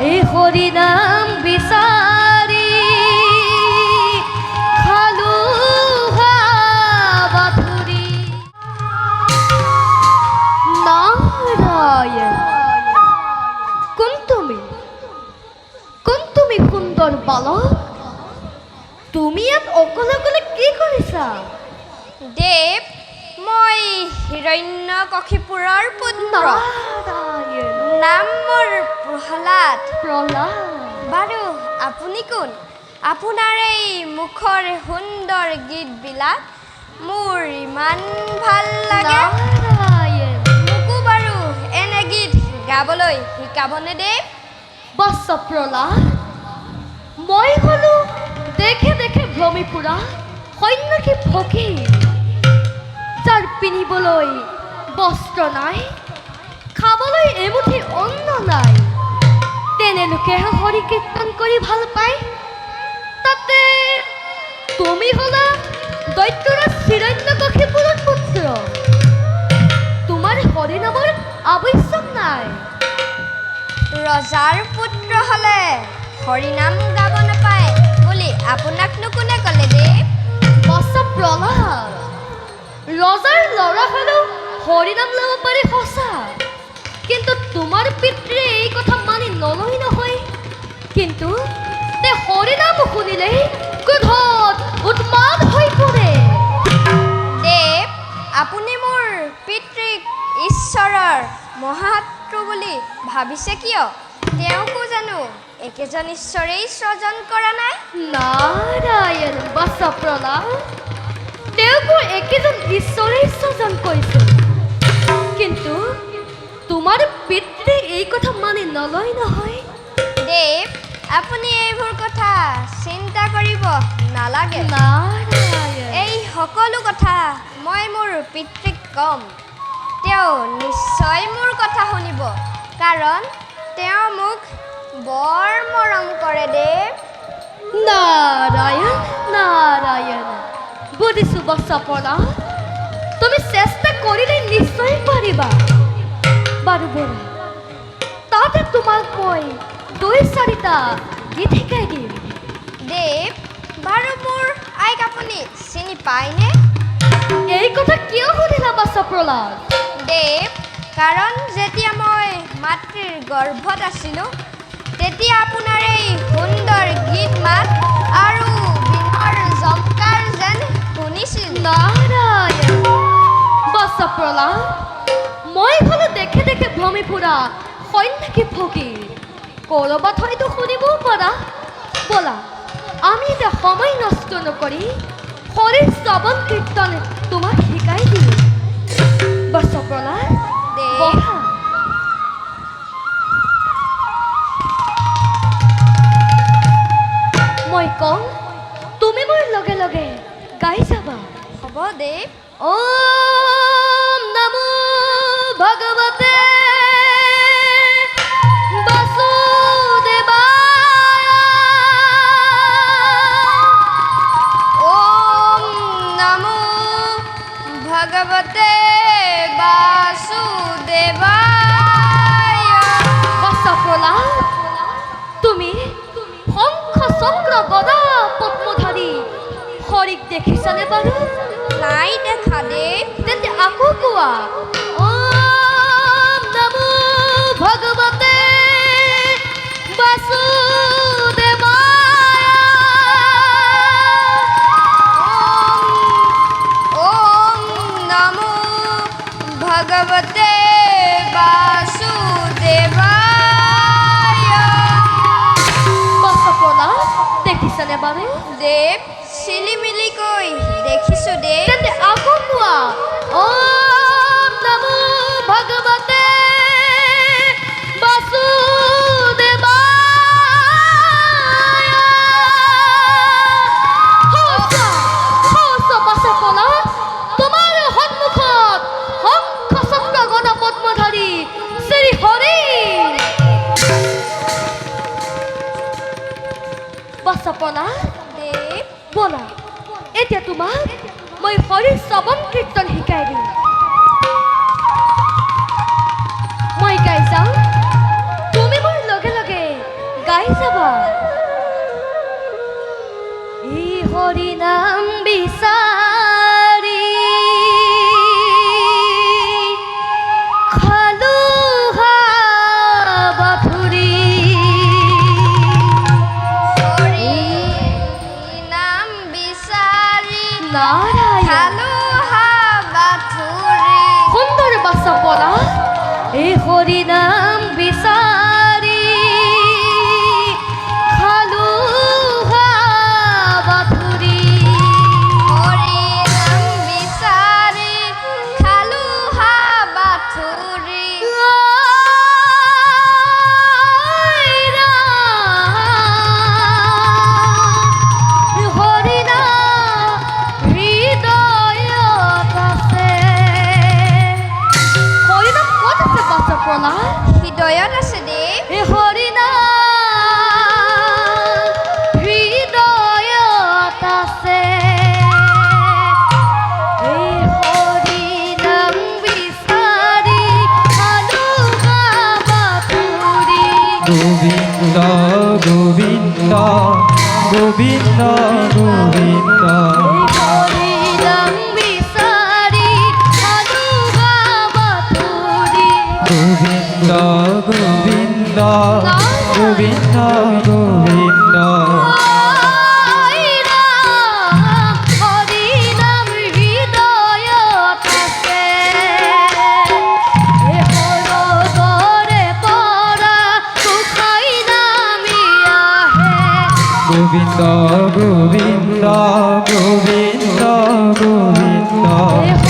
এই হৰি নাম বিচাৰি খালো হাবাথুৰি নাৰায়ণ কোন তুমি সুন্দৰ বালক তুমি ইয়াত অকলে অকলে কি কৰিছা দেৱ মই হিৰণ্যকশিপুৰৰ পুত্ৰ নাম মোৰ প্ৰহ্লাদ বাৰু আপুনি কোন আপোনাৰ এই মুখৰ সুন্দৰ গীতবিলাক মোৰ ইমান ভাল লাগে মোকো বাৰু এনে গীত গাবলৈ শিকাবনে দেৱ বৎস প্ৰহ্লাদ মই হলো দেখে দেখে ভ্ৰমি ফুৰা সন্ন্যাসী ফকীৰ যাৰ পিন্ধিবলৈ বস্ত্ৰ নাই খাবলৈ এমুঠি অন্ন নাই তেনে লোকেহে হৰি কীৰ্তন কৰি ভাল পায় তাতে তুমি হলা দৈত্যৰাজ হিৰণ্যকশিপুৰৰ পুত্ৰ তোমাৰ হৰি নামৰ আৱশ্যক নাই ৰজাৰ পুত্ৰ হলে হৰিনাম গাব নাপায় বুলি আপোনাকনো কোনে ক'লে দেৱ বৎস প্ৰহ্লাদ ৰজাৰ ল'ৰা হ'লেও হৰিনাম ল'ব পাৰি সঁচা কিন্তু তোমাৰ পিতৃয়ে এই কথা মানি নলয় নহয় কিন্তু তে হৰিনাম শুনিলেই ক্ৰোধত উন্মাদ হৈ পৰে দেৱ আপুনি মোৰ পিতৃক ঈশ্বৰৰ মহাশত্ৰু বুলি ভাবিছে কিয় তেওঁকো জানো একেজন ঈশ্বৰেই সৃজন কৰা নাই নাৰায়ণ বৎস প্ৰহ্লাদ তেওঁকো একেজন ঈশ্বৰেই সৃজন কৰিছে কিন্তু তোমাৰ পিতৃয়ে এই কথা মানি নলয় নহয় দেৱ আপুনি এইবোৰ কথা চিন্তা কৰিব নালাগে নাৰায়ণ এই সকলো কথা মই মোৰ পিতৃক ক'ম তেওঁ নিশ্চয় মোৰ কথা শুনিব কাৰণ তেওঁ মোক বৰ মৰম কৰে দেৱ নাৰায়ণ নাৰায়ণ বুঝিছো বৎস প্ৰহ্লাদ তুমি চেষ্টা কৰিলে নিশ্চয় পাৰিবা বাৰু বৰা তাতে তোমাক মই 2-4টা গীত শিকাই দিম দেৱ বাৰু মোৰ আইক আপুনি চিনি পায়নে এই কথা কিয় সুধিলা বৎস প্ৰহ্লাদ দেৱ কাৰণ যেতিয়া মই মাতৃৰ গৰ্ভত আছিলোঁ তেতিয়া আপোনাৰ এই সুন্দৰ গীত মাত আৰু বিনৰ জমকাৰ যেন শুনিছিল নাৰায়ণ বৎস প্ৰহ্লাদ মই হলো দেখে দেখে ভ্ৰমি ফুৰা সন্ন্যাসী ফকীৰ ক'ৰবাত হয়তো শুনিবও পাৰা ব'লা আমি এতিয়া সময় নষ্ট নকৰি হৰিৰ শ্ৰৱণ কীৰ্তন তোমাক শিকাই দিওঁ বৎস প্ৰহ্লাদ দেৱ বহা মই কওঁ তুমি মোৰ লগে লগে গাই যাবা হ'ব দেৱ ওম নমো ভগৱতে ওম নমো ভগৱতে বাসুদেৱায় বৎস প্ৰহ্লাদ তুমি শংখ চক্ৰ গদা পদ্মধাৰী হৰিক দেখিছানে বাৰু নাই দেখা দেৱ তেন্তে আকৌ কোৱা ওম নমো ভগৱতে বাসুদেৱায় ওম নমো ভগৱতে বাসুদেৱায় বৎস প্ৰহ্লাদ দেখিছানে বাৰু দেৱ চিলিমিলিকৈ দেখিছো দেৱ তেন্তে আকৌ কোৱা ওম নমো ভগৱতে বাসুদেৱায় বৎস প্ৰহ্লাদ তোমাৰ সন্মুখত শংখ চক্ৰ গদা পদ্মধাৰী শ্ৰী হৰি বৎস প্ৰহ্লাদ দেৱ ব'লা এতিয়া তোমাক মই হৰিৰ শ্ৰৱণ কীৰ্তন শিকাই দিম মই গাই যাওঁ তুমি মোৰ লগে লগে গোবিন্দ গোবিন্দ গোবিন্দ গোবিন্দ হৰি নাম বিচাৰি অনুভৱতুৰি গোবিন্দ গোবিন্দ গোবিন্দ গোবিন্দ হৰি নাম হৃদয়ত আছে সৰগৰে পৰা সুখাই নামি আহে গোবিন্দ গোবিন্দ গোবিন্দ গোবিন্দ